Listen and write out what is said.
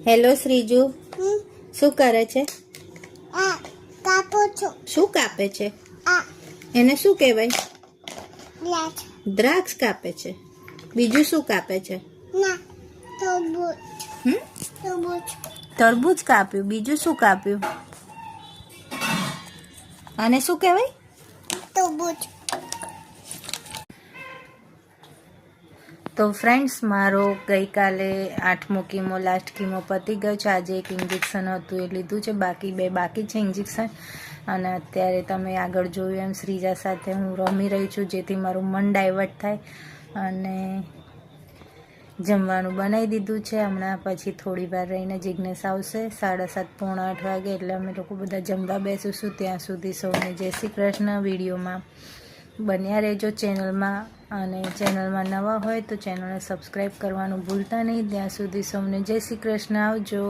Hello શ્રીજુ, શું કરે છે? આ કાપો છો. શું કાપે છે? આ એને શું કહેવાય? લાચ દ્રાક્ષ કાપે છે. બીજું શું કાપે છે? ના તરબૂચ હમ તરબૂચ તરબૂચ કાપ્યું. બીજું શું કાપ્યું? આને શું કહેવાય? તરબૂચ. તો ફ્રેન્ડ્સ, મારો ગઈકાલે 8મો કીમો લાસ્ટ કીમો પતી ગયો છે. આજે એક ઇન્જેક્શન હતું એ લીધું છે, બાકી 2 બાકી છે ઇન્જેક્શન. અને અત્યારે તમે આગળ જોયું એમ શ્રીજા સાથે હું રમી રહી છું, જેથી મારું મન ડાયવર્ટ થાય. અને જમવાનું બનાવી દીધું છે. હમણાં પછી થોડી વાર રહીને જિજ્ઞેશ આવશે 7:30 પોણા 8 વાગે, એટલે અમે લોકો બધા જમવા બેસીશું. ત્યાં સુધી સૌને જય શ્રી કૃષ્ણ. વિડીયોમાં બન્યા રહેજો ચેનલમાં, અને ચેનલમાં નવા હોય તો ચેનલને સબસ્ક્રાઈબ કરવાનું ભૂલતા નહીં. ત્યાં સુધી સૌને જય શ્રી કૃષ્ણ. આવજો.